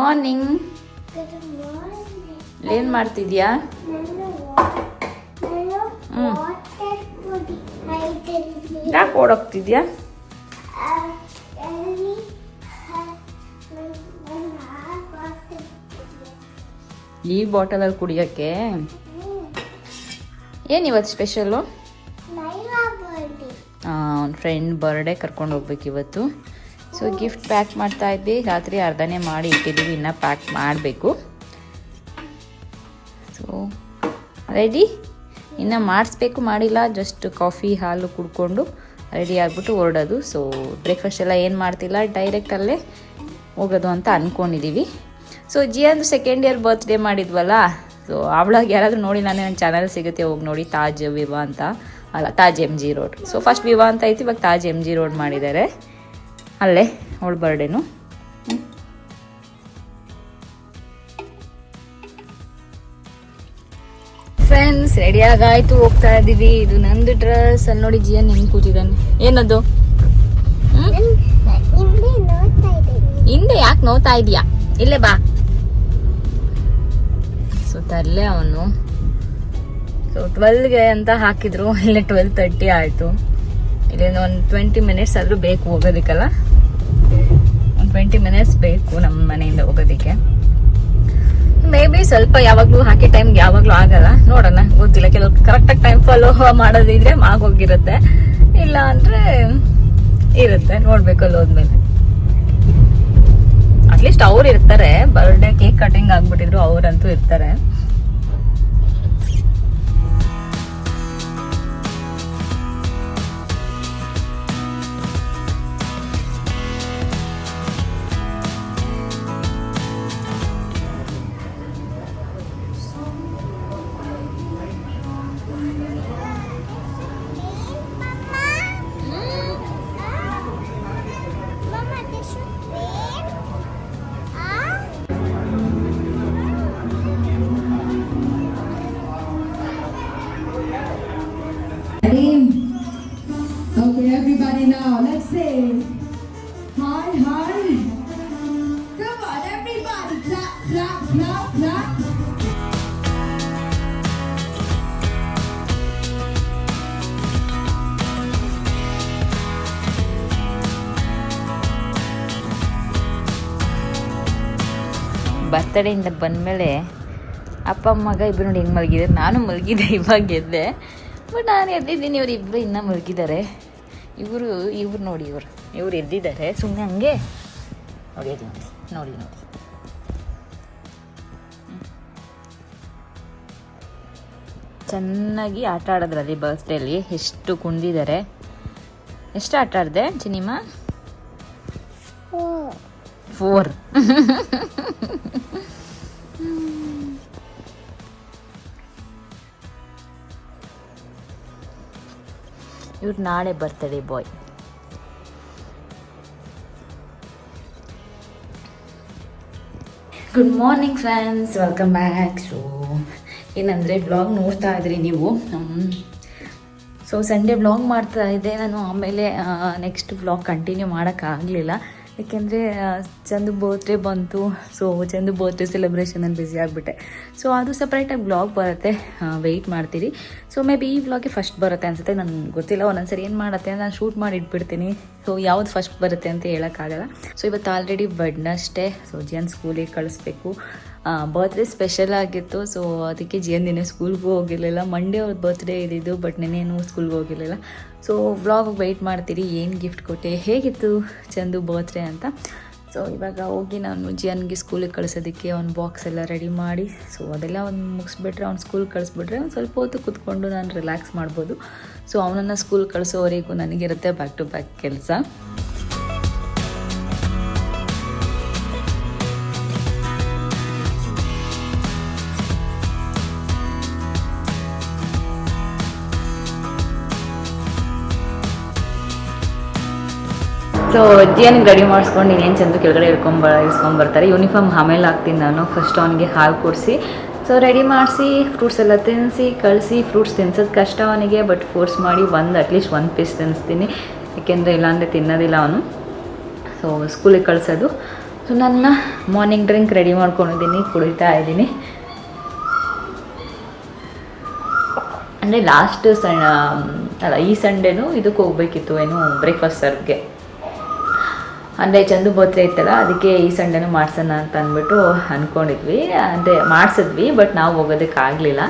Morning. ಏನು ಮಾಡ್ತಿದ್ಯಾ? ಯಾಕೆ ಓಡೋಗ್ತಿದ್ಯಾ? ಈ ಬಾಟಲಲ್ಲಿ ಕುಡಿಯೋಕ್ಕೆ ಏನಿವತ್ತು ಸ್ಪೆಷಲ್ಲು? ಅವ್ನ ಫ್ರೆಂಡ್ ಬರ್ಡೇ ಕರ್ಕೊಂಡು ಹೋಗ್ಬೇಕು ಇವತ್ತು. ಸೊ ಗಿಫ್ಟ್ ಪ್ಯಾಕ್ ಮಾಡ್ತಾ ಇದ್ವಿ. ರಾತ್ರಿ ಅರ್ಧನೇ ಮಾಡಿ ಇಟ್ಟಿದ್ದೀವಿ, ಇನ್ನೂ ಪ್ಯಾಕ್ ಮಾಡಬೇಕು. ಸೊ ರೆಡಿ, ಇನ್ನು ಮಾಡಿಸ್ಬೇಕು, ಮಾಡಿಲ್ಲ. ಜಸ್ಟ್ ಕಾಫಿ ಹಾಲು ಕುಡ್ಕೊಂಡು ರೆಡಿ ಆಗಿಬಿಟ್ಟು ಹೊರಡೋದು. ಸೊ ಬ್ರೇಕ್ಫಾಸ್ಟ್ ಎಲ್ಲ ಏನು ಮಾಡ್ತಿಲ್ಲ, ಡೈರೆಕ್ಟಲ್ಲೇ ಹೋಗೋದು ಅಂತ ಅಂದ್ಕೊಂಡಿದ್ದೀವಿ. ಸೊ ಜಿಯಂದು ಸೆಕೆಂಡ್ ಇಯರ್ ಬರ್ತ್ಡೇ ಮಾಡಿದ್ವಲ್ಲ, ಸೊ ಅವಳಾಗ ಯಾರಾದರೂ ನೋಡಿ, ನಾನು ನನ್ನ ಚಾನಲ್ ಸಿಗುತ್ತೆ, ಹೋಗಿ ನೋಡಿ. ತಾಜ್ ವಿವಾ ಅಂತ, ಅಲ್ಲ Taj MG road. So first Viva ಅಂತ ಐತಿ, ಇವಾಗ ತಾಜ್ MG ರೋಡ್ ಮಾಡಿದ್ದಾರೆ. ಅಲ್ಲೇ ಅವಳ ಬರ್ಡೇನು. ಫ್ರೆಂಡ್ಸ್ ರೆಡಿ ಆಗಾಯ್ತು, ಹೋಗ್ತಾ ಇದ್ದೀವಿ. ಇದು ನಂದು ಡ್ರೆಸ್. ಅಲ್ಲಿ ನೋಡಿ ಜಿಯನ್ ಹೆಂಗ್ ಕೂತಿದ್ದಾನೆ. ಏನದು? ಹಿಂದೆ ಯಾಕೆ ನೋಡ್ತಾ ಇದೀಯಾ? ಇಲ್ಲೇ ಬಾ. ಸೊ ತರಲೆ ಅವನು. ಸೊ 12ಗೆ ಅಂತ ಹಾಕಿದ್ರು, ಇಲ್ಲೇ 12:30 ಆಯಿತು. ಇಲ್ಲೇನು ಒಂದು 20 ಮಿನಿಟ್ಸ್ ಆದರೂ ಬೇಕು ಹೋಗೋದಕ್ಕಲ್ಲ. ಒಂದು 20 ಮಿನಿಟ್ಸ್ ಬೇಕು ನಮ್ಮ ಮನೆಯಿಂದ ಹೋಗೋದಕ್ಕೆ. ಮೇ ಬಿ ಸ್ವಲ್ಪ ಯಾವಾಗಲೂ ಹಾಕಿ ಟೈಮ್ಗೆ ಯಾವಾಗಲೂ ಆಗಲ್ಲ, ನೋಡೋಣ, ಗೊತ್ತಿಲ್ಲ. ಕೆಲವು ಕರೆಕ್ಟಾಗಿ ಟೈಮ್ ಫಾಲೋ ಮಾಡೋದಿದ್ರೆ ಆಗೋಗಿರುತ್ತೆ, ಇಲ್ಲ ಅಂದರೆ ಇರುತ್ತೆ, ನೋಡ್ಬೇಕಲ್ಲ ಹೋದ್ಮೇಲೆ. ಅಟ್ಲೀಸ್ಟ್ ಅವ್ರು ಇರ್ತಾರೆ. ಬರ್ಡೇ ಕೇಕ್ ಕಟಿಂಗ್ ಆಗ್ಬಿಟ್ಟಿದ್ರು, ಅವ್ರಂತೂ ಇರ್ತಾರೆ. Okay, everybody now, let's say hi, hi. Come on, everybody, clap, clap, clap, clap. ಬರ್ತಡೇಯಿಂದ ಬಂದಮೇಲೆ ಅಪ್ಪ ಮಗ ಇಬ್ಬರು ನೋಡಿ ಹೆಂಗೆ ಮಲಗಿದ್ದಾರೆ. ನಾನು ಮಲಗಿದ್ದೆ, ಇವಾಗ ಎದ್ದೆ. ಬಟ್ ನಾನು ಎದ್ದಿದ್ದೀನಿ, ಇವರು ಇಬ್ಬರು ಇನ್ನೂ ಮಲಗಿದ್ದಾರೆ. ಇವರು ನೋಡಿ, ಇವರು ಎದ್ದಿದ್ದಾರೆ ಸುಮ್ಮನೆ ಹಂಗೆ. ನೋಡಿ ಅದು ನೋಡಿ ನೋಡಿ. ಚೆನ್ನಾಗಿ ಆಟ ಆಡೋದ್ರಲ್ಲಿ ಬರ್ತ್ಡೇಲಿ ಎಷ್ಟು ಕುಂದಿದ್ದಾರೆ. ಎಷ್ಟು ಆಟ ಆಡಿದೆ ಚಿನಿಮಾ? 4. ಇವ್ರು ನಾಳೆ birthday boy. Good morning friends, welcome back. So ಏನಂದರೆ ವ್ಲಾಗ್ ನೋಡ್ತಾ ಇದ್ರಿ ನೀವು. ಸೊ ಸಂಡೇ ವ್ಲಾಗ್ ಮಾಡ್ತಾ ಇದ್ದೆ ನಾನು. ಆಮೇಲೆ ನೆಕ್ಸ್ಟ್ ವ್ಲಾಗ್ ಕಂಟಿನ್ಯೂ ಮಾಡೋಕ್ಕಾಗಲಿಲ್ಲ, ಯಾಕೆಂದರೆ ಚಂದು ಬರ್ತ್ಡೇ ಬಂತು. ಸೊ ಚಂದು ಬರ್ತ್ಡೇ ಸೆಲೆಬ್ರೇಷನಲ್ಲಿ ಬ್ಯುಸಿ ಆಗಿಬಿಟ್ಟೆ. ಸೊ ಅದು ಸಪ್ರೇಟಾಗಿ ವ್ಲಾಗ್ ಬರುತ್ತೆ, ವೆಯ್ಟ್ ಮಾಡ್ತೀರಿ. ಸೊ ಮೇ ಬಿ ಈ ವ್ಲಾಗ್ಗೆ ಫಸ್ಟ್ ಬರುತ್ತೆ ಅನಿಸುತ್ತೆ, ನನಗೆ ಗೊತ್ತಿಲ್ಲ. ಒಂದೊಂದು ಸರಿ ಏನು ಮಾಡುತ್ತೆ, ನಾನು ಶೂಟ್ ಮಾಡಿ ಇಟ್ಬಿಡ್ತೀನಿ. ಸೊ ಯಾವ್ದು ಫಸ್ಟ್ ಬರುತ್ತೆ ಅಂತ ಹೇಳೋಕ್ಕಾಗಲ್ಲ. ಸೊ ಇವತ್ತು ಆಲ್ರೆಡಿ ಬೆಡ್ನಷ್ಟೇ. ಸೊ ಜಿಯನ್ ಸ್ಕೂಲಿಗೆ ಕಳಿಸ್ಬೇಕು. ಬರ್ತ್ಡೇ ಸ್ಪೆಷಲ್ ಆಗಿತ್ತು. ಸೊ ಅದಕ್ಕೆ ಜಿಯನ್ ನಿನ್ನೆ ಸ್ಕೂಲ್ಗೂ ಹೋಗಿರಲಿಲ್ಲ. ಮಂಡೇ ಅವ್ರ ಬರ್ತ್ಡೇ ಇದ್ದಿದ್ದು, ಬಟ್ ನೆನ್ನೇನು ಸ್ಕೂಲ್ಗೆ ಹೋಗಿರಲಿಲ್ಲ. ಸೊ ವ್ಲಾಗ್ ವೆಯ್ಟ್ ಮಾಡ್ತೀರಿ, ಏನು ಗಿಫ್ಟ್ ಕೊಟ್ಟೆ, ಹೇಗಿತ್ತು ಚಂದು ಬರ್ತ್ಡೇ ಅಂತ. ಸೊ ಇವಾಗ ಹೋಗಿ ನಾನು ಜಿಯನ್ಗೆ ಸ್ಕೂಲಿಗೆ ಕಳಿಸೋದಕ್ಕೆ ಅವ್ನ ಬಾಕ್ಸ್ ಎಲ್ಲ ರೆಡಿ ಮಾಡಿ, ಸೊ ಅದೆಲ್ಲ ಒಂದು ಮುಗಿಸ್ಬಿಟ್ರೆ, ಅವ್ನು ಸ್ಕೂಲ್ಗೆ ಕಳಿಸ್ಬಿಟ್ರೆ ಒಂದು ಸ್ವಲ್ಪ ಹೊತ್ತು ಕೂತ್ಕೊಂಡು ನಾನು ರಿಲ್ಯಾಕ್ಸ್ ಮಾಡ್ಬೋದು. ಸೊ ಅವನನ್ನು ಸ್ಕೂಲ್ ಕಳಿಸೋವರೆಗೂ ನನಗಿರುತ್ತೆ ಬ್ಯಾಕ್ ಟು ಬ್ಯಾಕ್ ಕೆಲಸ. ಸೊ ಜಿಯನ್ಗೆ ರೆಡಿ ಮಾಡಿಸ್ಕೊಂಡು ಇನ್ನೇನು ಚಂದು ಕೆಳಗಡೆ ಇಸ್ಕೊಂಬರ್ತಾರೆ. ಯೂನಿಫಾರ್ಮ್ ಆಮೇಲೆ ಹಾಕ್ತೀನಿ ನಾನು. ಫಸ್ಟ್ ಅವನಿಗೆ ಹಾಲು ಕೊಡಿಸಿ, ಸೊ ರೆಡಿ ಮಾಡಿಸಿ, ಫ್ರೂಟ್ಸ್ ಎಲ್ಲ ತಿನ್ನಿಸಿ ಕಳಿಸಿ. ಫ್ರೂಟ್ಸ್ ತಿನ್ಸೋದು ಕಷ್ಟ ಅವನಿಗೆ, ಬಟ್ ಫೋರ್ಸ್ ಮಾಡಿ ಅಟ್ಲೀಸ್ಟ್ ಒಂದು ಪೀಸ್ ತಿನ್ನಿಸ್ತೀನಿ, ಏಕೆಂದರೆ ಇಲ್ಲಾಂದರೆ ತಿನ್ನೋದಿಲ್ಲ ಅವನು. ಸೊ ಸ್ಕೂಲಿಗೆ ಕಳಿಸೋದು. ಸೊ ನನ್ನ ಮಾರ್ನಿಂಗ್ ಡ್ರಿಂಕ್ ರೆಡಿ ಮಾಡ್ಕೊಂಡಿದ್ದೀನಿ, ಕುಡಿತಾ ಇದ್ದೀನಿ. ಅಂದರೆ ಲಾಸ್ಟ್ ಈ ಸಂಡೇನೂ ಇದಕ್ಕೆ ಹೋಗ್ಬೇಕಿತ್ತು, ಏನು ಬ್ರೇಕ್ಫಾಸ್ಟ್ ಸರ್ವ್ಗೆ. ಅಂದರೆ ಚಂದು ಬರ್ತ್ಡೇ ಇತ್ತಲ್ಲ, ಅದಕ್ಕೆ ಈ ಸಂಡೇನೂ ಮಾಡ್ಸೋಣ ಅಂತ ಅಂದ್ಬಿಟ್ಟು ಅಂದ್ಕೊಂಡಿದ್ವಿ. ಅಂದರೆ ಮಾಡಿಸಿದ್ವಿ, ಬಟ್ ನಾವು ಹೋಗೋದಕ್ಕಾಗಲಿಲ್ಲ.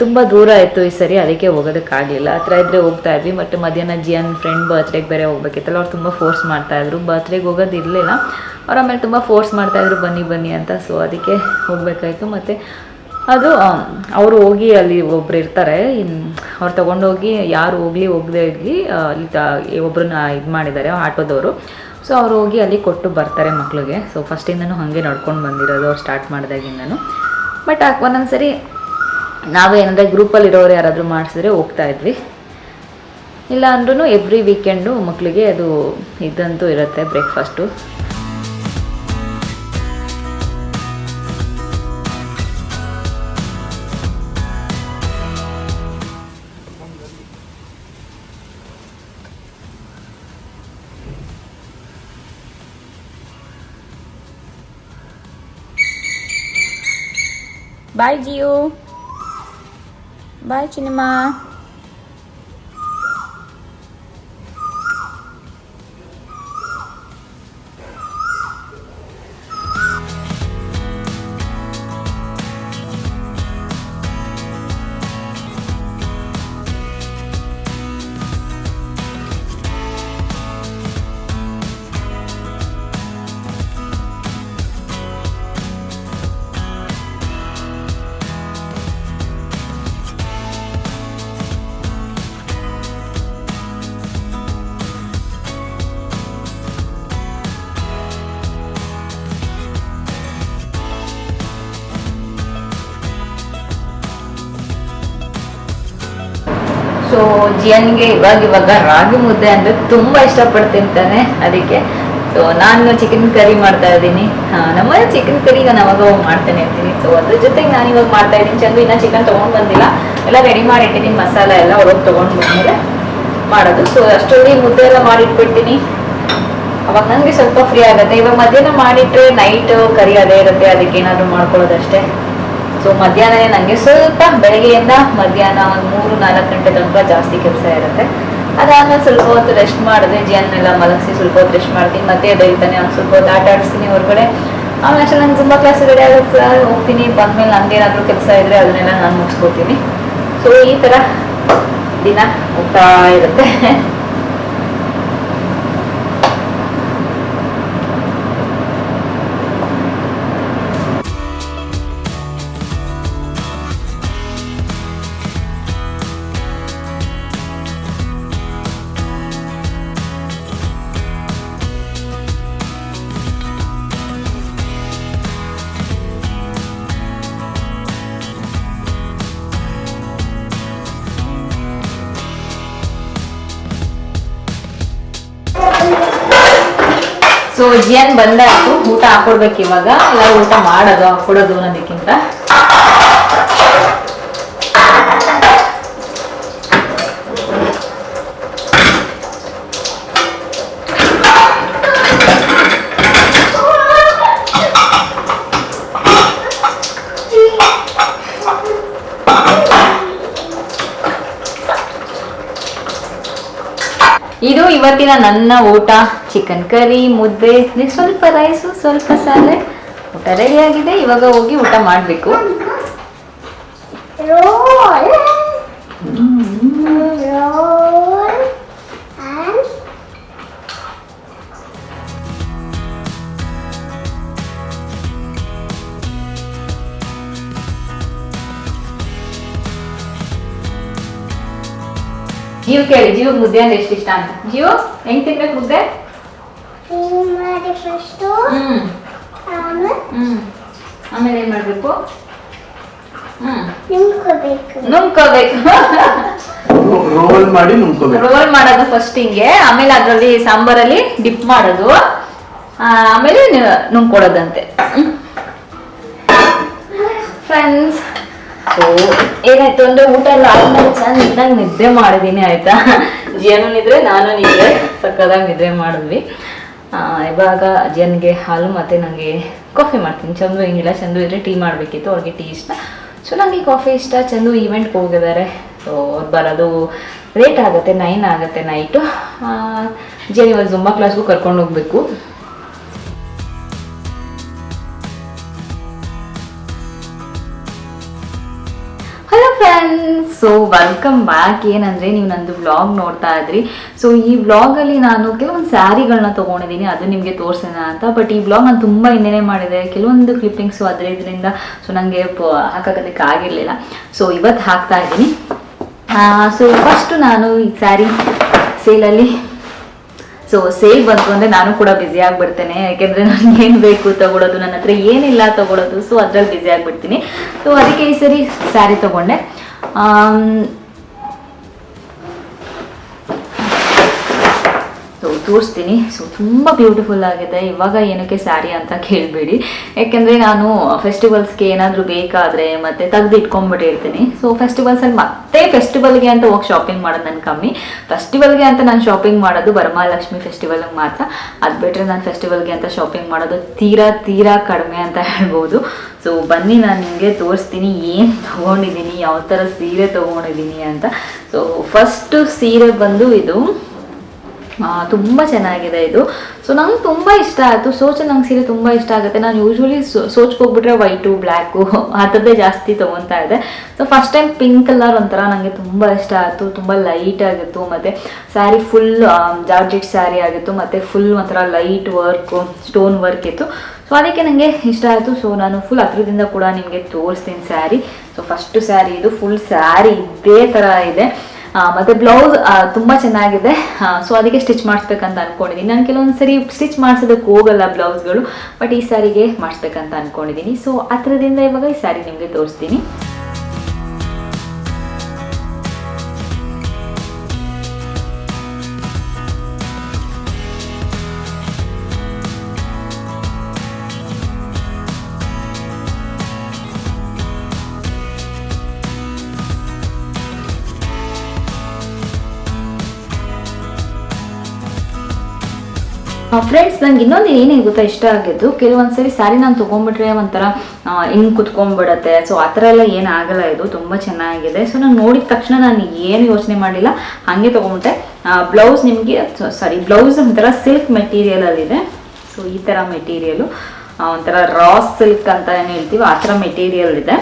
ತುಂಬ ದೂರ ಆಯಿತು ಈ ಸರಿ, ಅದಕ್ಕೆ ಹೋಗೋದಕ್ಕಾಗಲಿಲ್ಲ. ಹತ್ರ ಇದ್ದರೆ ಹೋಗ್ತಾ ಇದ್ವಿ. ಮತ್ತು ಮಧ್ಯಾಹ್ನ ಜಿಯನ್ ಫ್ರೆಂಡ್ ಬರ್ತ್ಡೇಗೆ ಬೇರೆ ಹೋಗ್ಬೇಕಿತ್ತಲ್ಲ, ಅವ್ರು ತುಂಬ ಫೋರ್ಸ್ ಮಾಡ್ತಾಯಿದ್ರು. ಬರ್ತ್ಡೇಗೆ ಹೋಗೋದಿರಲಿಲ್ಲ, ಅವ್ರು ಆಮೇಲೆ ತುಂಬ ಫೋರ್ಸ್ ಮಾಡ್ತಾಯಿದ್ರು ಬನ್ನಿ ಬನ್ನಿ ಅಂತ. ಸೊ ಅದಕ್ಕೆ ಹೋಗಬೇಕಾಯ್ತು. ಮತ್ತು ಅದು ಅವರು ಹೋಗಿ ಅಲ್ಲಿ ಒಬ್ರು ಇರ್ತಾರೆ, ಅವ್ರು ತೊಗೊಂಡೋಗಿ ಯಾರು ಹೋಗದೇ ಇರಲಿ ಅಲ್ಲಿ ಒಬ್ಬರನ್ನ ಇದು ಮಾಡಿದ್ದಾರೆ ಆಟೋದವರು. ಸೊ ಅವ್ರು ಹೋಗಿ ಅಲ್ಲಿ ಕೊಟ್ಟು ಬರ್ತಾರೆ ಮಕ್ಳಿಗೆ. ಸೊ ಫಸ್ಟಿಂದನೂ ಹಾಗೆ ನಡ್ಕೊಂಡು ಬಂದಿರೋದು ಅವ್ರು ಸ್ಟಾರ್ಟ್ ಮಾಡಿದಾಗಿಂದನೂ. ಬಟ್ ಒಂದೊಂದು ಸರಿ ನಾವೇನಂದರೆ ಗ್ರೂಪಲ್ಲಿರೋರು ಯಾರಾದರೂ ಮಾಡಿಸಿದ್ರೆ ಹೋಗ್ತಾಯಿದ್ವಿ. ಇಲ್ಲ ಅಂದ್ರೂ ಎವ್ರಿ ವೀಕೆಂಡು ಮಕ್ಕಳಿಗೆ ಅದು ಇದಂತೂ ಇರುತ್ತೆ ಬ್ರೇಕ್ಫಾಸ್ಟು. ಬಾಯ್ ಜಿಯು, ಬಾಯ್ ಚಿನಿಮಾ. ಸೊ ಜಿಯನ್ಗೆ ಇವಾಗ ರಾಗಿ ಮುದ್ದೆ ಅಂದರೆ ತುಂಬ ಇಷ್ಟಪಟ್ಟು ತಿಂತಾನೆ. ಅದಕ್ಕೆ ಸೊ ನಾನು ಚಿಕನ್ ಕರಿ ಮಾಡ್ತಾ ಇದ್ದೀನಿ. ನಮ್ಮನೆ ಚಿಕನ್ ಕರಿ ನಾನು ಅವಾಗ ಮಾಡ್ತಾನೆ ಇರ್ತೀನಿ. ಸೊ ಅದ್ರ ಜೊತೆಗೆ ನಾನು ಇವಾಗ ಮಾಡ್ತಾ ಇದ್ದೀನಿ. ಚಂದು ಇನ್ನೂ ಚಿಕನ್ ತೊಗೊಂಡು ಬಂದಿಲ್ಲ, ಎಲ್ಲ ರೆಡಿ ಮಾಡಿಟ್ಟಿದ್ದೀನಿ, ಮಸಾಲೆ ಎಲ್ಲ ಹೊರಗೆ ತೊಗೊಂಡು ಬಂದ್ಮೇಲೆ ಮಾಡೋದು. ಸೊ ಅಷ್ಟೊಂದು ಮುದ್ದೆ ಎಲ್ಲ ಮಾಡಿಟ್ಬಿಡ್ತೀನಿ, ಅವಾಗ ನನಗೆ ಸ್ವಲ್ಪ ಫ್ರೀ ಆಗುತ್ತೆ. ಇವಾಗ ಮಧ್ಯಾಹ್ನ ಮಾಡಿಟ್ರೆ ನೈಟ್ ಕರಿ ಅದೇ ಇರುತ್ತೆ, ಅದಕ್ಕೆ ಏನಾದರೂ ಮಾಡ್ಕೊಳ್ಳೋದಷ್ಟೇ. ಸೊ ಮಧ್ಯಾಹ್ನನೇ ನನಗೆ ಸ್ವಲ್ಪ ಬೆಳಗ್ಗೆಯಿಂದ ಮಧ್ಯಾಹ್ನ ಒಂದು 3-4 ಗಂಟೆ ತನಕ ಜಾಸ್ತಿ ಕೆಲಸ ಇರುತ್ತೆ. ಅದಾದ್ಮೇಲೆ ಸ್ವಲ್ಪ ಹೊತ್ತು ರೆಸ್ಟ್ ಮಾಡಿದೆ, ಜಿಯನ್ನೆಲ್ಲ ಮಲಗಿಸಿ ಸ್ವಲ್ಪ ಹೊತ್ತು ರೆಸ್ಟ್ ಮಾಡ್ತೀನಿ. ಮತ್ತೆ ಎದ್ದೇಳ್ತಾನೆ, ಅವ್ನು ಸ್ವಲ್ಪ ಹೊತ್ತು ಆಟ ಆಡಿಸ್ತೀನಿ ಹೊರಗಡೆ. ಆಮೇಲೆ ಅಷ್ಟೇ ನಾನು ತುಂಬ ಕ್ಲಾಸ್ ರೆಡಿ ಆಗುತ್ತೆ ಹೋಗ್ತೀನಿ. ಬಂದಮೇಲೆ ನಂದೇನಾದರೂ ಕೆಲಸ ಇದ್ದರೆ ಅದನ್ನೆಲ್ಲ ನಾನು ಮುಗಿಸ್ಕೋತೀನಿ. ಸೊ ಈ ಥರ ದಿನ ಹೋಗ್ತಾ ಇರುತ್ತೆ. ಸೊ ಜಿಯನ್ ಬಂದಾಯ್ತು, ಊಟ ಹಾಕೊಡ್ಬೇಕು ಇವಾಗ. ಎಲ್ಲ ಊಟ ಮಾಡೋದು ಹಾಕೊಡೋದು ಅನ್ನೋದಕ್ಕಿಂತ ಇದು ಇವತ್ತಿನ ನನ್ನ ಊಟ. ಚಿಕನ್ ಕರಿ, ಮುದ್ದೆ, ಸ್ವಲ್ಪ ರೈಸು, ಸ್ವಲ್ಪ ಸಾಲೆಡ್. ಊಟ ರೆಡಿ ಆಗಿದೆ. ಇವಾಗ ಹೋಗಿ ಊಟ ಮಾಡಬೇಕು. ಜೀವ್ ಕೇಳಿ, ಜೀವ್ ಮುದ್ದೆ ಅಂದ್ರೆ ಎಷ್ಟು ಇಷ್ಟ ಅಂತ. ಜೀವ್ ಹೆಂಗ್ ತಿನ್ಬೇಕು ಮುದ್ದೆ? ಆಮೇಲೆ ಏನ್ ಮಾಡ್ಬೇಕು? ನುಂಗ್ಕೋಬೇಕು. ರೋಲ್ ಮಾಡಿ ನುಂಗ್ಕೋಬೇಕು. ರೋಲ್ ಮಾಡೋದು ಫಸ್ಟ್ ಹಿಂಗೆ, ಆಮೇಲೆ ಅದ್ರಲ್ಲಿ ಸಾಂಬಾರಲ್ಲಿ ಡಿಪ್ ಮಾಡೋದು, ಆಮೇಲೆ ನುಂಗ್ಕೊಡೋದಂತೆ. ಫ್ರೆಂಡ್ಸ್, ಸೊ ಏನಾಯ್ತು ಅಂದ್ರೆ ಊಟ ಎಲ್ಲ ಆದ್ಮೇಲೆ ಚೆನ್ನಾಗಿ ನಿದ್ದೆ ಮಾಡಿದೀನಿ ಆಯ್ತಾ. ಜಿಯನು ನಿದ್ರೆ, ನಾನು ನಿದ್ರೆ, ಸಕ್ಕದಾಗಿ ನಿದ್ರೆ ಮಾಡಿದ್ವಿ. ಇವಾಗ ಅಜ್ಜಿಯನಿಗೆ ಹಾಲು ಮತ್ತು ನನಗೆ ಕಾಫಿ ಮಾಡ್ತೀನಿ. ಚಂದು ಏನಿಲ್ಲ, ಚಂದು ಇದ್ರೆ ಟೀ ಮಾಡಬೇಕಿತ್ತು, ಅವ್ರಿಗೆ ಟೀ ಇಷ್ಟ. ಸೊ ನನಗೆ ಕಾಫಿ ಇಷ್ಟ. ಚಂದು ಈವೆಂಟ್ಗೆ ಹೋಗಿದ್ದಾರೆ. ಸೊ ಅವ್ರು ಬರೋದು ಲೇಟ್ ಆಗುತ್ತೆ, 9 ಆಗುತ್ತೆ ನೈಟು. ಅಜ್ಜಿಯನ್ ಇವಾಗ ಜುಂಬಾ ಕ್ಲಾಸ್ಗೂ ಕರ್ಕೊಂಡು ಹೋಗಬೇಕು. Hello friends, so welcome back. ಏನಂದರೆ ನೀವು ನಂದು ವ್ಲಾಗ್ ನೋಡ್ತಾ ಇದ್ರಿ. ಸೊ ಈ ವ್ಲಾಗಲ್ಲಿ ನಾನು ಕೆಲವೊಂದು ಸ್ಯಾರಿಗಳನ್ನ ತೊಗೊಂಡಿದ್ದೀನಿ, ಅದು ನಿಮಗೆ ತೋರಿಸೋಣ ಅಂತ. ಬಟ್ ಈ ವ್ಲಾಗ್ ನಾನು ತುಂಬ ಹಿಂದೆನೇ ಮಾಡಿದೆ, ಕೆಲವೊಂದು ಕ್ಲಿಪ್ಪಿಂಗ್ಸು ಅದರಿಂದ ಸೊ ನನಗೆ ಹಾಕೋದಕ್ಕೆ ಆಗಿರಲಿಲ್ಲ. ಸೊ ಇವತ್ತು ಹಾಕ್ತಾ ಇದ್ದೀನಿ. ಸೊ ಫಸ್ಟು ನಾನು ಈ ಸ್ಯಾರಿ ಸೇಲಲ್ಲಿ ಸೇಲ್ ಬಂತು ಅಂದರೆ ನಾನು ಕೂಡ ಬ್ಯುಸಿ ಆಗಿಬಿಡ್ತೇನೆ. ಯಾಕೆಂದರೆ ನನಗೆ ಏನು ಬೇಕು ತೊಗೊಳೋದು, ನನ್ನ ಹತ್ರ ಏನಿಲ್ಲ ತೊಗೊಳೋದು, ಸೊ ಅದ್ರಲ್ಲಿ ಬ್ಯುಸಿ ಆಗಿಬಿಡ್ತೀನಿ. ಸೊ ಅದಕ್ಕೆ ಈ ಸರಿ ಸ್ಯಾರಿ ತೊಗೊಂಡೆ. ಸೊ ತೋರಿಸ್ತೀನಿ. ಸೊ ತುಂಬ ಬ್ಯೂಟಿಫುಲ್ ಆಗಿದೆ. ಇವಾಗ ಏನಕ್ಕೆ ಸ್ಯಾರಿ ಅಂತ ಕೇಳಬೇಡಿ, ಯಾಕೆಂದರೆ ನಾನು ಫೆಸ್ಟಿವಲ್ಸ್ಗೆ ಏನಾದರೂ ಬೇಕಾದರೆ ಮತ್ತೆ ತೆಗೆದು ಇಟ್ಕೊಂಡ್ಬಿಟ್ಟಿರ್ತೀನಿ. ಸೊ ಫೆಸ್ಟಿವಲ್ಸಲ್ಲಿ ಮತ್ತೆ ಫೆಸ್ಟಿವಲ್ಗೆ ಅಂತ ಹೋಗಿ ಶಾಪಿಂಗ್ ಮಾಡೋದು ನನ್ನ ಕಮ್ಮಿ. ಫೆಸ್ಟಿವಲ್ಗೆ ಅಂತ ನಾನು ಶಾಪಿಂಗ್ ಮಾಡೋದು ವರಮಹಾಲಕ್ಷ್ಮಿ ಫೆಸ್ಟಿವಲ್ಗೆ ಮಾತ್ರ. ಅದು ಬಿಟ್ಟರೆ ನಾನು ಫೆಸ್ಟಿವಲ್ಗೆ ಅಂತ ಶಾಪಿಂಗ್ ಮಾಡೋದು ತೀರಾ ಕಡಿಮೆ ಅಂತ ಹೇಳ್ಬೋದು. ಸೊ ಬನ್ನಿ, ನಾನು ನಿಮಗೆ ತೋರಿಸ್ತೀನಿ ಏನು ತೊಗೊಂಡಿದ್ದೀನಿ, ಯಾವ ಥರ ಸೀರೆ ತೊಗೊಂಡಿದ್ದೀನಿ ಅಂತ. ಸೊ ಫಸ್ಟು ಸೀರೆ ಬಂದು ಇದು ತುಂಬ ಚೆನ್ನಾಗಿದೆ ಇದು. ಸೊ ನಂಗೆ ತುಂಬ ಇಷ್ಟ ಆಯಿತು. ನಂಗೆ ಸೀರೆ ತುಂಬ ಇಷ್ಟ ಆಗುತ್ತೆ. ನಾನು ಯೂಶ್ವಲಿ ಸೋಚ್ಗೆ ಹೋಗ್ಬಿಟ್ರೆ ವೈಟು ಬ್ಲ್ಯಾಕು ಆ ಥರದ್ದೇ ಜಾಸ್ತಿ ತೊಗೊತಾ ಇದೆ. So first time pink colour ಒಂಥರ ನನಗೆ ತುಂಬ ಇಷ್ಟ ಆಯಿತು. ತುಂಬ ಲೈಟ್ ಆಗಿತ್ತು, ಮತ್ತು ಸ್ಯಾರಿ ಫುಲ್ ಜಾರ್ಜೆಟ್ ಸ್ಯಾರಿ ಆಗಿತ್ತು, ಮತ್ತು ಫುಲ್ ಒಂಥರ ಲೈಟ್ ವರ್ಕು, ಸ್ಟೋನ್ ವರ್ಕ್ ಇತ್ತು. ಸೊ ಅದಕ್ಕೆ ನನಗೆ ಇಷ್ಟ ಆಯಿತು. ಸೊ ನಾನು ಫುಲ್ ಹತ್ರದಿಂದ ಕೂಡ ನಿಮಗೆ ತೋರಿಸ್ತೀನಿ ಸ್ಯಾರಿ. ಸೊ ಫಸ್ಟು ಸ್ಯಾರಿ ಇದು, ಫುಲ್ ಸ್ಯಾರಿ ಇದೇ ಥರ ಇದೆ. ಮತ್ತು ಬ್ಲೌಸ್ ತುಂಬ ಚೆನ್ನಾಗಿದೆ. ಸೊ ಅದಕ್ಕೆ ಸ್ಟಿಚ್ ಮಾಡಿಸ್ಬೇಕಂತ ಅಂದ್ಕೊಂಡಿದ್ದೀನಿ. ನಾನು ಕೆಲವೊಂದು ಸರಿ ಸ್ಟಿಚ್ ಮಾಡಿಸೋದಕ್ಕೆ ಹೋಗಲ್ಲ ಬ್ಲೌಸ್ಗಳು, ಬಟ್ ಈ ಸ್ಯಾರಿಗೆ ಮಾಡಿಸ್ಬೇಕಂತ ಅಂದ್ಕೊಂಡಿದ್ದೀನಿ. ಸೊ ಹತ್ರದಿಂದ ಇವಾಗ ಈ ಸ್ಯಾರಿ ನಿಮಗೆ ತೋರಿಸ್ತೀನಿ. ಫ್ರೆಂಡ್ಸ್, ನಂಗೆ ಇನ್ನೊಂದು ಏನೇ ಗೊತ್ತಾ ಇಷ್ಟ ಆಗಿದ್ದು, ಕೆಲವೊಂದು ಸರಿ ಸ್ಯಾರಿ ನಾನು ತೊಗೊಂಡ್ಬಿಟ್ರೆ ಒಂಥರ ಹಿಂಗೆ ಕುತ್ಕೊಂಡ್ಬಿಡತ್ತೆ. ಸೊ ಆ ಥರ ಎಲ್ಲ ಏನಾಗಲ್ಲ, ಇದು ತುಂಬ ಚೆನ್ನಾಗಿದೆ. ಸೊ ನಾನು ನೋಡಿದ ತಕ್ಷಣ ನಾನು ಏನು ಯೋಚನೆ ಮಾಡಲಿಲ್ಲ, ಹಾಗೆ ತೊಗೊಂಬಿಟ್ಟೆ. ಬ್ಲೌಸ್ ನಿಮಗೆ ಬ್ಲೌಸ್ ಒಂಥರ ಸಿಲ್ಕ್ ಮೆಟೀರಿಯಲಲ್ಲಿದೆ. ಸೊ ಈ ಥರ ಮೆಟೀರಿಯಲು ಒಂಥರ ರಾ ಸಿಲ್ಕ್ ಅಂತ ಏನು ಹೇಳ್ತೀವಿ, ಆ ಥರ ಮೆಟೀರಿಯಲ್ ಇದೆ.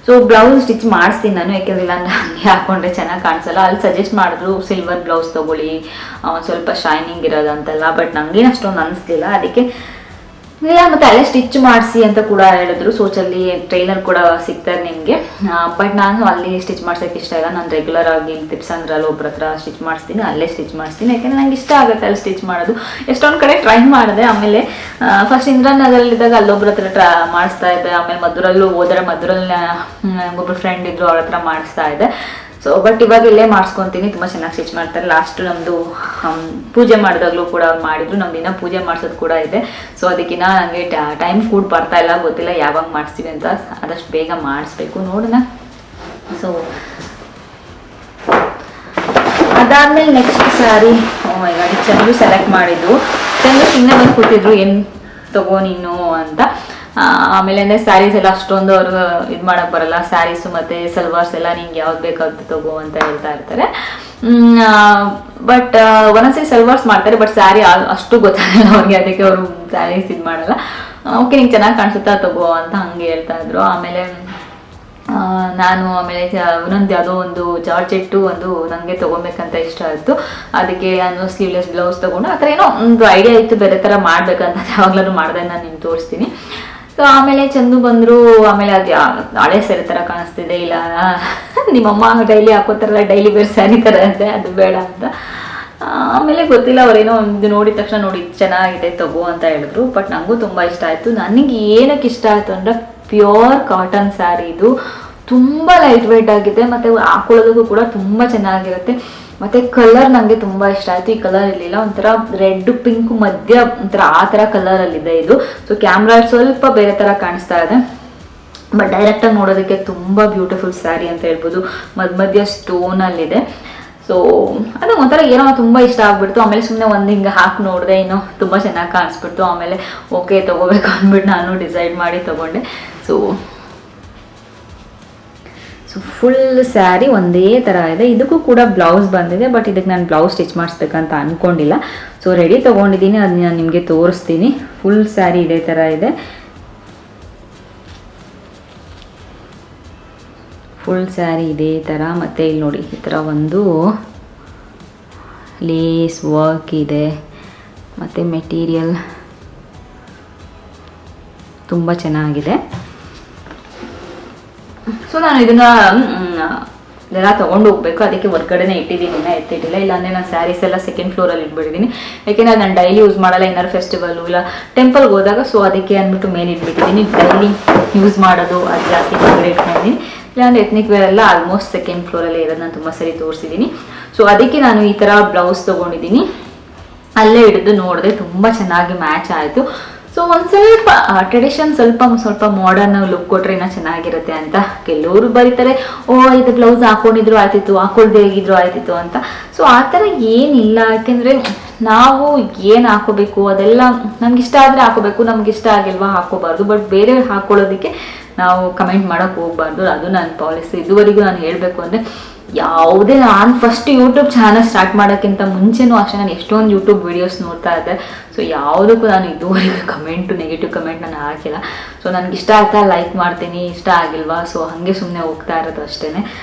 ಸೊ ಬ್ಲೌಸ್ ಸ್ಟಿಚ್ ಮಾಡಿಸ್ತೀನಿ ನಾನು, ಯಾಕೆಂದರೆ ಇಲ್ಲ ಅಂದರೆ ಹಂಗೆ ಹಾಕ್ಕೊಂಡ್ರೆ ಚೆನ್ನಾಗಿ ಕಾಣಿಸಲ್ಲ. ಅಲ್ಲಿ ಸಜೆಸ್ಟ್ ಮಾಡಿದ್ರು ಸಿಲ್ವರ್ ಬ್ಲೌಸ್ ತೊಗೊಳ್ಳಿ, ಸ್ವಲ್ಪ ಶೈನಿಂಗ್ ಇರೋದಂತೆಲ್ಲ. ಬಟ್ ನನಗೇನು ಅಷ್ಟೊಂದು ಅನಿಸ್ಲಿಲ್ಲ, ಅದಕ್ಕೆ ಇಲ್ಲ. ಮತ್ತು ಅಲ್ಲೇ ಸ್ಟಿಚ್ ಮಾಡಿಸಿ ಅಂತ ಕೂಡ ಹೇಳಿದ್ರು. ಸೋಚಲ್ಲಿ ಟ್ರೈನರ್ ಕೂಡ ಸಿಗ್ತಾರೆ ನಿಮಗೆ. ಬಟ್ ನಾನು ಅಲ್ಲಿ ಸ್ಟಿಚ್ ಮಾಡ್ಸೋಕ್ಕೆ ಇಷ್ಟ ಇಲ್ಲ. ನಾನು ರೆಗ್ಯುಲರ್ ಆಗಿ ಟಿಪ್ಸ್ ಅಂದ್ರಲ್ಲಿ ಒಬ್ಬರ ಹತ್ರ ಸ್ಟಿಚ್ ಮಾಡಿಸ್ತೀನಿ, ಅಲ್ಲೇ ಸ್ಟಿಚ್ ಮಾಡಿಸ್ತೀನಿ. ಯಾಕೆಂದರೆ ನಂಗೆ ಇಷ್ಟ ಆಗುತ್ತೆ ಅಲ್ಲಿ ಸ್ಟಿಚ್ ಮಾಡೋದು. ಎಷ್ಟೊಂದು ಕಡೆ ಟ್ರೈ ಮಾಡಿದೆ. ಆಮೇಲೆ ಫಸ್ಟ್ ಇಂದ್ರಾನಗರಲ್ಲಿದ್ದಾಗ ಅಲ್ಲೊಬ್ಬರ ಹತ್ರ ಮಾಡಿಸ್ತಾ ಇದ್ದೆ. ಆಮೇಲೆ ಮದ್ದೂರಲ್ಲೂ ಹೋದರೆ ಮದ್ದೂರಲ್ಲಿ ಒಬ್ಬರು ಫ್ರೆಂಡ್ ಇದ್ದರು, ಅವ್ರ ಹತ್ರ ಮಾಡಿಸ್ತಾ ಇದ್ದೆ. ಸೊ ಬಟ್ ಇವಾಗ ಇಲ್ಲೇ ಮಾಡಿಸ್ಕೊತೀನಿ. ತುಂಬ ಚೆನ್ನಾಗಿ ಸ್ಟಿಚ್ ಮಾಡ್ತಾರೆ. ಲಾಸ್ಟ್ ನಮ್ಮದು ಪೂಜೆ ಮಾಡಿದಾಗಲೂ ಕೂಡ ಅವ್ರು ಮಾಡಿದ್ರು. ನಮ್ದು ಇನ್ನೂ ಪೂಜೆ ಮಾಡಿಸೋದು ಕೂಡ ಇದೆ. ಸೊ ಅದಕ್ಕಿನ್ನ ನನಗೆ ಟೈಮ್ ಕೂಡ ಬರ್ತಾ ಇಲ್ಲ, ಗೊತ್ತಿಲ್ಲ ಯಾವಾಗ ಮಾಡಿಸ್ತೀವಿ ಅಂತ. ಆದಷ್ಟು ಬೇಗ ಮಾಡಿಸ್ಬೇಕು, ನೋಡೋಣ. ಸೊ ಅದಾದಮೇಲೆ ನೆಕ್ಸ್ಟ್ ಸ್ಯಾರಿ ಈಗ ಚಂದ್ರು ಸೆಲೆಕ್ಟ್ ಮಾಡಿದ್ದು. ಚಂದ್ರು ಸುಮ್ಮನೆ ಬಂದು ಕೂತಿದ್ರು, ಏನು ತಗೋ ನೀನು ಅಂತ. ಆಮೇಲೆ ಸ್ಯಾರೀಸ್ ಎಲ್ಲ ಅಷ್ಟೊಂದು ಅವ್ರು ಇದು ಮಾಡೋಕ್ಕೆ ಬರಲ್ಲ. ಸ್ಯಾರೀಸು ಮತ್ತು ಸಲ್ವಾರ್ಸ್ ಎಲ್ಲ ನಿಂಗೆ ಯಾವ್ದು ಬೇಕಾದ್ರು ತಗೋ ಅಂತ ಹೇಳ್ತಾ ಇರ್ತಾರೆ. ಬಟ್ ಒಂದೊಂದ್ಸರಿ ಸಲ್ವಾರ್ಸ್ ಮಾಡ್ತಾರೆ, ಬಟ್ ಸ್ಯಾರಿ ಅಷ್ಟು ಗೊತ್ತಾಗಲ್ಲ ಅವ್ರಿಗೆ. ಅದಕ್ಕೆ ಅವರು ಸ್ಯಾರೀಸ್ ಇದು ಮಾಡಲ್ಲ. ಓಕೆ, ನಿಂಗೆ ಚೆನ್ನಾಗಿ ಕಾಣಿಸುತ್ತಾ ತಗೋ ಅಂತ ಹಂಗೆ ಹೇಳ್ತಾ ಇದ್ರು. ಆಮೇಲೆ ನಾನು ಒಂದೊಂದು ಯಾವುದೋ ಒಂದು ಜಾರ್ಜೆಟ್ಟು ಒಂದು ನನಗೆ ತೊಗೊಬೇಕಂತ ಇಷ್ಟ ಆಯಿತು. ಅದಕ್ಕೆ ನಾನು ಸ್ಲೀವ್ಲೆಸ್ ಬ್ಲೌಸ್ ತೊಗೊಂಡು ಆ ಥರ ಏನೋ ಒಂದು ಐಡಿಯಾ ಇತ್ತು, ಬೇರೆ ಥರ ಮಾಡಬೇಕಂತ. ಯಾವಾಗಲೂ ಮಾಡಿದೆ, ನಾನು ನಿಮ್ಗೆ ತೋರಿಸ್ತೀನಿ. ಸೊ ಆಮೇಲೆ ಚಂದು ಬಂದರು. ಆಮೇಲೆ ಅದು ಹಳೆ ಸೀರೆ ಥರ ಕಾಣಿಸ್ತಿದೆ, ಇಲ್ಲ ನಿಮ್ಮಮ್ಮ ಡೈಲಿ ಹಾಕೋತಾರಲ್ಲ ಡೈಲಿ ಬೇರೆ ಸ್ಯಾರಿ ಥರ ಅಂತೆ, ಅದು ಬೇಡ ಅಂತ. ಆಮೇಲೆ ಗೊತ್ತಿಲ್ಲ, ಅವರೇನೋ ಒಂದು ನೋಡಿದ ತಕ್ಷಣ ನೋಡಿ ಚೆನ್ನಾಗಿದೆ ತಗೋ ಅಂತ ಹೇಳಿದ್ರು. ಬಟ್ ನನಗೂ ತುಂಬ ಇಷ್ಟ ಆಯಿತು. ನನಗೆ ಏನಕ್ಕೆ ಇಷ್ಟ ಆಯಿತು ಅಂದರೆ ಪ್ಯೂರ್ ಕಾಟನ್ ಸ್ಯಾರಿ ಇದು. ತುಂಬ ಲೈಟ್ ವೆಯ್ಟ್ ಆಗಿದೆ, ಮತ್ತು ಹಾಕೊಳ್ಳೋದಕ್ಕೂ ಕೂಡ ತುಂಬ ಚೆನ್ನಾಗಿರುತ್ತೆ. ಮತ್ತು ಕಲರ್ ನನಗೆ ತುಂಬ ಇಷ್ಟ ಆಯಿತು. ಈ ಕಲರ್ ಇರಲಿಲ್ಲ, ಒಂಥರ ರೆಡ್ ಪಿಂಕ್ ಮಧ್ಯ ಒಂಥರ ಆ ಥರ ಕಲರಲ್ಲಿದೆ ಇದು. ಸೊ ಕ್ಯಾಮ್ರಾ ಸ್ವಲ್ಪ ಬೇರೆ ಥರ ಕಾಣಿಸ್ತಾ ಇದೆ, ಬಟ್ ಡೈರೆಕ್ಟಾಗಿ ನೋಡೋದಕ್ಕೆ ತುಂಬ ಬ್ಯೂಟಿಫುಲ್ ಸ್ಯಾರಿ ಅಂತ ಹೇಳ್ಬೋದು. ಮಧ್ಯ ಸ್ಟೋನಲ್ಲಿದೆ. ಸೊ ಅದು ಒಂಥರ ಏನೋ ತುಂಬ ಇಷ್ಟ ಆಗ್ಬಿಡ್ತು. ಆಮೇಲೆ ಸುಮ್ಮನೆ ಒಂದು ಹಿಂಗೆ ಹಾಕಿ ನೋಡಿದೆ, ಏನೋ ತುಂಬ ಚೆನ್ನಾಗಿ ಕಾಣಿಸ್ಬಿಡ್ತು. ಆಮೇಲೆ ಓಕೆ ತೊಗೋಬೇಕು ಅಂದ್ಬಿಟ್ಟು ನಾನು ಡಿಸೈಡ್ ಮಾಡಿ ತೊಗೊಂಡೆ. ಸೊ ಫುಲ್ ಸ್ಯಾರಿ ಒಂದೇ ಥರ ಇದೆ. ಇದಕ್ಕೂ ಕೂಡ ಬ್ಲೌಸ್ ಬಂದಿದೆ, ಬಟ್ ಇದಕ್ಕೆ ನಾನು ಬ್ಲೌಸ್ ಸ್ಟಿಚ್ ಮಾಡಿಸ್ಬೇಕಂತ ಅಂದ್ಕೊಂಡಿಲ್ಲ. ಸೊ ರೆಡಿ ತೊಗೊಂಡಿದ್ದೀನಿ, ಅದನ್ನ ನಾನು ನಿಮಗೆ ತೋರಿಸ್ತೀನಿ. ಫುಲ್ ಸ್ಯಾರಿ ಇದೇ ಥರ ಇದೆ. ಫುಲ್ ಸ್ಯಾರಿ ಇದೇ ಥರ. ಮತ್ತು ಇಲ್ಲಿ ನೋಡಿ ಈ ಥರ ಒಂದು ಲೇಸ್ ವರ್ಕ್ ಇದೆ. ಮತ್ತು ಮೆಟೀರಿಯಲ್ ತುಂಬ ಚೆನ್ನಾಗಿದೆ. ಸೊ ನಾನು ಇದನ್ನು ಎಲ್ಲ ತೊಗೊಂಡು ಹೋಗ್ಬೇಕು, ಅದಕ್ಕೆ ಹೊರ್ಗಡೆನೇ ಇಟ್ಟಿದ್ದೀನಿ, ಇನ್ನೂ ಎತ್ತಿಟ್ಟಿಲ್ಲ. ಇಲ್ಲಾಂದರೆ ನಾನು ಸ್ಯಾರೀಸ್ ಎಲ್ಲ ಸೆಕೆಂಡ್ ಫ್ಲೋರಲ್ಲಿ ಇಟ್ಬಿಟ್ಟಿದ್ದೀನಿ. ಯಾಕೆಂದರೆ ನಾನು ಡೈಲಿ ಯೂಸ್ ಮಾಡಲ್ಲ, ಏನಾದ್ರು ಫೆಸ್ಟಿವಲು ಇಲ್ಲ ಟೆಂಪಲ್ಗೆ ಹೋದಾಗ. ಸೊ ಅದಕ್ಕೆ ಅಂದ್ಬಿಟ್ಟು ಮೇಲೆ ಇಟ್ಬಿಟ್ಟಿದ್ದೀನಿ. ಡೈಲಿ ಯೂಸ್ ಮಾಡೋದು ಅದು ಜಾಸ್ತಿ ಹೊರಗಡೆ ಇಟ್ಕೊಂಡಿದ್ದೀನಿ. ಇಲ್ಲಾಂದರೆ ಎತ್ನಿಕ್ ವೇರ್ ಎಲ್ಲ ಆಲ್ಮೋಸ್ಟ್ ಸೆಕೆಂಡ್ ಫ್ಲೋರಲ್ಲೇ ಇರೋದು, ನಾನು ತುಂಬ ಸರಿ ತೋರಿಸಿದ್ದೀನಿ. ಸೊ ಅದಕ್ಕೆ ನಾನು ಈ ಥರ ಬ್ಲೌಸ್ ತೊಗೊಂಡಿದ್ದೀನಿ. ಅಲ್ಲೇ ಹಿಡಿದು ನೋಡಿದೆ, ತುಂಬ ಚೆನ್ನಾಗಿ ಮ್ಯಾಚ್ ಆಯಿತು. ಸೊ ಒಂದು ಸ್ವಲ್ಪ ಟ್ರೆಡಿಷನ್ ಸ್ವಲ್ಪ ಮಾಡರ್ನ್ ಲುಕ್ ಕೊಟ್ಟರೆ ಇನ್ನೂ ಚೆನ್ನಾಗಿರುತ್ತೆ ಅಂತ ಕೆಲವರು ಬರೀತಾರೆ. ಓ ಇದು ಬ್ಲೌಸ್ ಹಾಕೊಂಡಿದ್ರು ಆಯ್ತಿತ್ತು, ಹಾಕೊಳ್ದೆ ಹೇಗಿದ್ರು ಆಯ್ತಿತ್ತು ಅಂತ. ಸೊ ಆ ಥರ ಏನಿಲ್ಲ. ಯಾಕೆಂದರೆ ನಾವು ಏನು ಹಾಕೋಬೇಕು ಅದೆಲ್ಲ ನಮ್ಗೆ ಇಷ್ಟ ಆದರೆ ಹಾಕೋಬೇಕು, ನಮ್ಗೆ ಇಷ್ಟ ಆಗಿಲ್ವಾ ಹಾಕೋಬಾರ್ದು. ಬಟ್ ಬೇರೆ ಹಾಕೊಳ್ಳೋದಕ್ಕೆ ನಾವು ಕಮೆಂಟ್ ಮಾಡೋಕ್ಕೆ ಹೋಗ್ಬಾರ್ದು. ಅದು ನನ್ನ ಪಾಲಿಸಿ. ಇದುವರೆಗೂ ನಾನು ಹೇಳಬೇಕು ಅಂದರೆ ಯಾವುದೇ ನಾನು ಫಸ್ಟ್ ಯೂಟ್ಯೂಬ್ ಚಾನಲ್ ಸ್ಟಾರ್ಟ್ ಮಾಡೋಕ್ಕಿಂತ ಮುಂಚೆನೂ ಅಷ್ಟೇ ನಾನು ಎಷ್ಟೊಂದು ಯೂಟ್ಯೂಬ್ ವೀಡಿಯೋಸ್ ನೋಡ್ತಾ ಇದ್ದೆ. ಸೊ ಯಾವುದಕ್ಕೂ ನಾನು ಇದುವರೆಗೂ ನೆಗೆಟಿವ್ ಕಮೆಂಟ್ ನಾನು ಹಾಕಿಲ್ಲ. ಸೊ ನನಗೆ ಇಷ್ಟ ಆಯ್ತಾ ಲೈಕ್ ಮಾಡ್ತೀನಿ, ಇಷ್ಟ ಆಗಿಲ್ವಾ ಸೊ ಹಾಗೆ ಸುಮ್ಮನೆ ಹೋಗ್ತಾ ಇರೋದು ಅಷ್ಟೇ.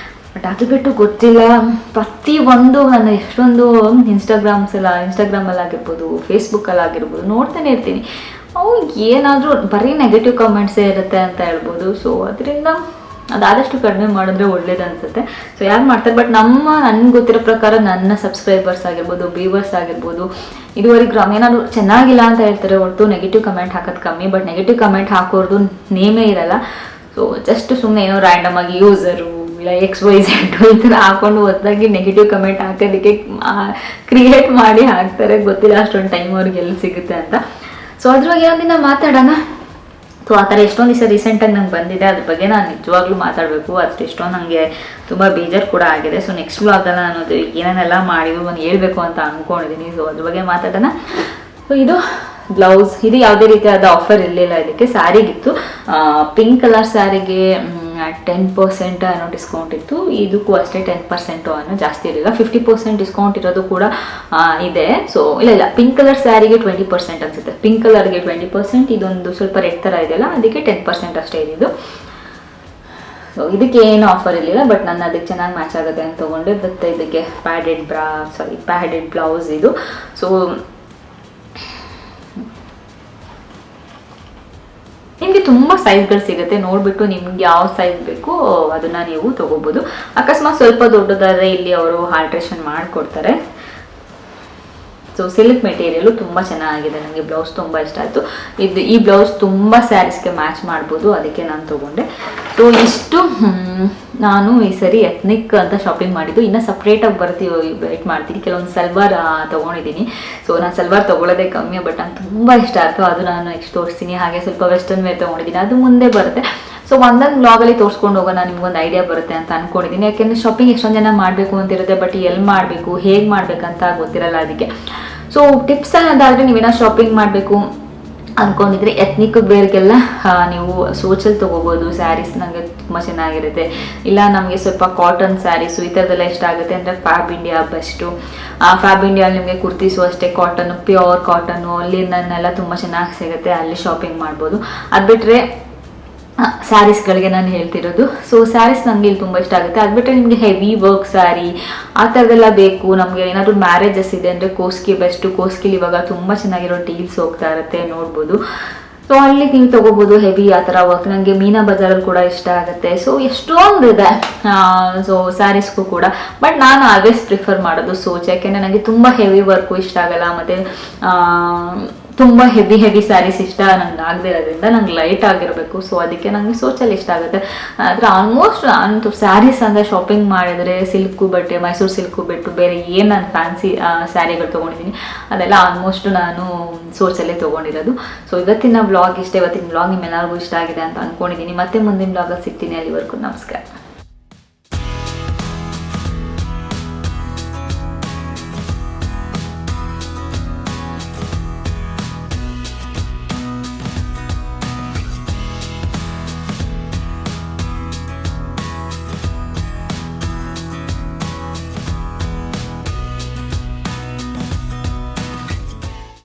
ಬಟ್ ಅದು ಬಿಟ್ಟು ಗೊತ್ತಿಲ್ಲ, ಪ್ರತಿಯೊಂದು ನಾನು ಎಷ್ಟೊಂದು ಇನ್ಸ್ಟಾಗ್ರಾಮಲ್ಲಾಗಿರ್ಬೋದು, ಫೇಸ್ಬುಕ್ಕಲ್ಲಾಗಿರ್ಬೋದು ನೋಡ್ತಾನೆ ಇರ್ತೀನಿ. ಅವು ಏನಾದರೂ ಬರೀ ನೆಗೆಟಿವ್ ಕಮೆಂಟ್ಸೇ ಇರುತ್ತೆ ಅಂತ ಹೇಳ್ಬೋದು. ಸೊ ಅದರಿಂದ ಅದಾದಷ್ಟು ಕಡಿಮೆ ಮಾಡಿದ್ರೆ ಒಳ್ಳೇದು ಅನಿಸುತ್ತೆ. ಸೊ ಯಾರು ಮಾಡ್ತಾರೆ, ಬಟ್ ನನಗೆ ಗೊತ್ತಿರೋ ಪ್ರಕಾರ ನನ್ನ ಸಬ್ಸ್ಕ್ರೈಬರ್ಸ್ ಆಗಿರ್ಬೋದು, ವ್ಯೂವರ್ಸ್ ಆಗಿರ್ಬೋದು, ಇದುವರೆಗೂ ಏನಾದರೂ ಚೆನ್ನಾಗಿಲ್ಲ ಅಂತ ಹೇಳ್ತಾರೆ ಹೊರತು ನೆಗೆಟಿವ್ ಕಮೆಂಟ್ ಹಾಕೋದು ಕಮ್ಮಿ. ಬಟ್ ನೆಗೆಟಿವ್ ಕಮೆಂಟ್ ಹಾಕೋರ್ದು ನೇಮೇ ಇರಲ್ಲ. ಸೊ ಜಸ್ಟ್ ಸುಮ್ಮನೆ ಏನೋ ರ್ಯಾಂಡಮ್ ಆಗಿ ಯೂಸರು ಇಲ್ಲ XYZ ಈ ಥರ ಹಾಕೊಂಡು ಹೊತ್ತಾಗಿ ನೆಗೆಟಿವ್ ಕಮೆಂಟ್ ಹಾಕೋದಕ್ಕೆ ಕ್ರಿಯೇಟ್ ಮಾಡಿ ಹಾಕ್ತಾರೆ. ಗೊತ್ತಿಲ್ಲ ಅಷ್ಟೊಂದು ಟೈಮ್ ಅವ್ರಿಗೆ ಎಲ್ಲಿ ಸಿಗುತ್ತೆ ಅಂತ. ಸೊ ಅದ್ರ ಬಗ್ಗೆ ಒಂದಿನ ಮಾತಾಡೋಣ. ಸೊ ಆ ಥರ ಎಷ್ಟೊಂದು ದಿವಸ ರೀಸೆಂಟಾಗಿ ನಂಗೆ ಬಂದಿದೆ, ಅದ್ರ ಬಗ್ಗೆ ನಾನು ನಿಜವಾಗ್ಲೂ ಮಾತಾಡಬೇಕು. ಅಷ್ಟು ಎಷ್ಟೊಂದು ನನಗೆ ತುಂಬ ಬೇಜಾರು ಕೂಡ ಆಗಿದೆ. ಸೊ ನೆಕ್ಸ್ಟ್ ವ್ಲಾಗಲ್ಲಿ ನಾನು ಅದು ಏನೇನೆಲ್ಲ ಮಾಡಿದ್ರು ನಾನು ಹೇಳ್ಬೇಕು ಅಂತ ಅಂದ್ಕೊಂಡಿದ್ದೀನಿ. ಸೊ ಅದ್ರ ಬಗ್ಗೆ ಮಾತಾಡೋಣ. ಸೊ ಇದು ಬ್ಲೌಸ್, ಇದು ಯಾವುದೇ ರೀತಿಯಾದ ಆಫರ್ ಇರಲಿಲ್ಲ. ಇದಕ್ಕೆ ಸ್ಯಾರಿಗಿತ್ತು, ಪಿಂಕ್ ಕಲರ್ ಸ್ಯಾರಿಗೆ 10% ಏನೋ ಡಿಸ್ಕೌಂಟ್ ಇತ್ತು. ಇದಕ್ಕೂ ಅಷ್ಟೇ 10% ಅನ್ನೋ ಜಾಸ್ತಿ ಇರಲಿಲ್ಲ. 50% ಡಿಸ್ಕೌಂಟ್ ಇರೋದು ಕೂಡ ಇದೆ. ಸೊ ಇಲ್ಲ ಪಿಂಕ್ ಕಲರ್ ಸ್ಯಾರಿಗೆ 20% ಅನಿಸುತ್ತೆ. ಪಿಂಕ್ ಕಲರ್ಗೆ 20%, ಇದೊಂದು ಸ್ವಲ್ಪ ರೆಡ್ ಥರ ಇದೆಯಲ್ಲ ಅದಕ್ಕೆ 10% ಅಷ್ಟೇ ಇದ್ದು. ಸೊ ಇದಕ್ಕೆ ಏನು ಆಫರ್ ಇರಲಿಲ್ಲ, ಬಟ್ ನಾನು ಅದಕ್ಕೆ ಚೆನ್ನಾಗಿ ಮ್ಯಾಚ್ ಆಗುತ್ತೆ ಅಂತ ತೊಗೊಂಡೆ. ಮತ್ತು ಇದಕ್ಕೆ ಪ್ಯಾಡೆಡ್ ಬ್ಲೌಸ್ ಇದು. ಸೊ ನಿಮಗೆ ತುಂಬ ಸೈಜ್ಗಳು ಸಿಗುತ್ತೆ, ನೋಡಿಬಿಟ್ಟು ನಿಮ್ಗೆ ಯಾವ ಸೈಜ್ ಬೇಕೋ ಅದನ್ನು ನೀವು ತೊಗೋಬೋದು. ಅಕಸ್ಮಾತ್ ಸ್ವಲ್ಪ ದೊಡ್ಡದಾದರೆ ಇಲ್ಲಿ ಅವರು ಆಲ್ಟ್ರೇಷನ್ ಮಾಡಿಕೊಡ್ತಾರೆ. ಸೊ ಸಿಲ್ಕ್ ಮೆಟೀರಿಯಲು ತುಂಬ ಚೆನ್ನಾಗಿದೆ, ನನಗೆ ಬ್ಲೌಸ್ ತುಂಬ ಇಷ್ಟ ಆಯಿತು. ಈ ಬ್ಲೌಸ್ ತುಂಬ ಸ್ಯಾರೀಸ್ಗೆ ಮ್ಯಾಚ್ ಮಾಡ್ಬೋದು, ಅದಕ್ಕೆ ನಾನು ತೊಗೊಂಡೆ. ಸೊ ಇಷ್ಟು ನಾನು ಈ ಸರಿ ಎತ್ನಿಕ್ ಅಂತ ಶಾಪಿಂಗ್ ಮಾಡಿದ್ದು. ಇನ್ನು ಸಪ್ರೇಟಾಗಿ ವೆಯ್ಟ್ ಮಾಡ್ತೀನಿ. ಕೆಲವೊಂದು ಸಲ್ವಾರ್ ತೊಗೊಂಡಿದ್ದೀನಿ. ಸೊ ನಾನು ಸಲ್ವಾರ್ ತೊಗೊಳ್ಳೋದೇ ಕಮ್ಮಿ, ಬಟ್ ನಂಗೆ ತುಂಬ ಇಷ್ಟ ಆಯಿತು, ಅದು ನಾನು ನೆಕ್ಸ್ಟ್ ತೋರಿಸ್ತೀನಿ. ಹಾಗೆ ಸ್ವಲ್ಪ ವೆಸ್ಟರ್ನ್ ವೇರ್ ತೊಗೊಂಡಿದ್ದೀನಿ, ಅದು ಮುಂದೆ ಬರುತ್ತೆ. ಸೊ ಒಂದೊಂದು ಬ್ಲಾಗಲ್ಲಿ ತೋರಿಸ್ಕೊಂಡು ಹೋಗೋಣ, ನಿಮ್ಗೊಂದು ಐಡಿಯಾ ಬರುತ್ತೆ ಅಂತ ಅಂದ್ಕೊಂಡಿದ್ದೀನಿ. ಯಾಕೆಂದರೆ ಶಾಪಿಂಗ್ ಎಷ್ಟೊಂದು ಜನ ಮಾಡಬೇಕು ಅಂತಿರುತ್ತೆ, ಬಟ್ ಎಲ್ಲಿ ಮಾಡಬೇಕು ಹೇಗೆ ಮಾಡಬೇಕಂತ ಗೊತ್ತಿರಲ್ಲ. ಅದಕ್ಕೆ ಸೊ ಟಿಪ್ಸ್ ಅನ್ನೋದಾದರೆ ನೀವೇನೋ ಶಾಪಿಂಗ್ ಮಾಡಬೇಕು ಅಂದ್ಕೊಂಡಿದ್ರೆ ಎತ್ನಿಕ್ ವೇರ್ಗೆಲ್ಲ ನೀವು ಸೋಚಲ್ಲಿ ತೊಗೋಬೋದು. ಸ್ಯಾರೀಸ್ ನನಗೆ ತುಂಬ ಚೆನ್ನಾಗಿರುತ್ತೆ. ಇಲ್ಲ ನಮಗೆ ಸ್ವಲ್ಪ ಕಾಟನ್ ಸ್ಯಾರೀಸು ಈ ಥರದ್ದೆಲ್ಲ ಇಷ್ಟ ಆಗುತ್ತೆ ಅಂದರೆ ಫ್ಯಾಬ್ ಇಂಡಿಯಾ ಬೆಸ್ಟು. ಫ್ಯಾಬ್ ಇಂಡಿಯಲ್ಲಿ ನಿಮಗೆ ಕುರ್ತೀಸು ಅಷ್ಟೇ ಕಾಟನ್ನು, ಪ್ಯೂರ್ ಕಾಟನ್ನು, ಲಿನನ್ನೆಲ್ಲ ತುಂಬ ಚೆನ್ನಾಗಿ ಸಿಗುತ್ತೆ, ಅಲ್ಲಿ ಶಾಪಿಂಗ್ ಮಾಡ್ಬೋದು. ಅದು ಬಿಟ್ಟರೆ ಸ್ಯಾರೀಸ್ಗಳಿಗೆ ನಾನು ಹೇಳ್ತಿರೋದು. ಸೊ ಸ್ಯಾರೀಸ್ ನನಗೆ ಇಲ್ಲಿ ತುಂಬ ಇಷ್ಟ ಆಗುತ್ತೆ. ಅದು ಬಿಟ್ಟರೆ ನಿಮಗೆ ಹೆವಿ ವರ್ಕ್ ಸ್ಯಾರಿ ಆ ಥರದ್ದೆಲ್ಲ ಬೇಕು, ನಮಗೆ ಏನಾದರೂ ಮ್ಯಾರೇಜಸ್ ಇದೆ ಅಂದರೆ ಕೋಸ್ಕಿ ಬೆಸ್ಟು. ಕೋಸ್ಕಿಲಿ ಇವಾಗ ತುಂಬ ಚೆನ್ನಾಗಿರೋ ಡೀಲ್ಸ್ ಹೋಗ್ತಾ ಇರುತ್ತೆ, ನೋಡ್ಬೋದು. ಸೊ ಅಲ್ಲಿ ನೀವು ತೊಗೋಬೋದು ಹೆವಿ ಆ ಥರ ವರ್ಕ್. ನನಗೆ ಮೀನಾ ಬಜಾರಲ್ಲಿ ಕೂಡ ಇಷ್ಟ ಆಗುತ್ತೆ. ಸೊ ಎಷ್ಟೊಂದು ಇದೆ ಸೊ ಸ್ಯಾರೀಸ್ಗೂ ಕೂಡ. ಬಟ್ ನಾನು ಆಲ್ವೇಸ್ ಪ್ರಿಫರ್ ಮಾಡೋದು ಸೋಚ್, ಯಾಕೆಂದರೆ ನನಗೆ ತುಂಬ ಹೆವಿ ವರ್ಕು ಇಷ್ಟ ಆಗಲ್ಲ. ಮತ್ತು ತುಂಬ ಹೆವಿ ಸ್ಯಾರೀಸ್ ಇಷ್ಟ ನಂಗೆ ಆಗದೆ ಇರೋದ್ರಿಂದ ನಂಗೆ ಲೈಟ್ ಆಗಿರಬೇಕು. ಸೊ ಅದಕ್ಕೆ ನನಗೆ ಸೋಚಲ್ಲಿ ಇಷ್ಟ ಆಗುತ್ತೆ. ಆದರೆ ಆಲ್ಮೋಸ್ಟ್ ನಾನು ಸ್ಯಾರೀಸ್ ಅಂದರೆ ಶಾಪಿಂಗ್ ಮಾಡಿದರೆ ಸಿಲ್ಕು ಬಟ್ಟೆ, ಮೈಸೂರು ಸಿಲ್ಕು ಬಿಟ್ಟು ಬೇರೆ ಏನು ನಾನು ಫ್ಯಾನ್ಸಿ ಸ್ಯಾರಿಗಳು ತೊಗೊಂಡಿದ್ದೀನಿ ಅದೆಲ್ಲ ಆಲ್ಮೋಸ್ಟ್ ನಾನು ಸೋಚಲ್ಲೇ ತೊಗೊಂಡಿರೋದು. ಸೊ ಇವತ್ತಿನ ಬ್ಲಾಗ್ ಇಷ್ಟ. ಇವತ್ತಿನ ಬ್ಲಾಗ್ ನಿಮ್ಮೆಲ್ಲರಿಗೂ ಇಷ್ಟ ಆಗಿದೆ ಅಂತ ಅಂದ್ಕೊಂಡಿದ್ದೀನಿ. ಮತ್ತೆ ಮುಂದಿನ ಬ್ಲಾಗಲ್ಲಿ ಸಿಗ್ತೀನಿ. ಅಲ್ಲಿವರೆಗೂ ನಮಸ್ಕಾರ.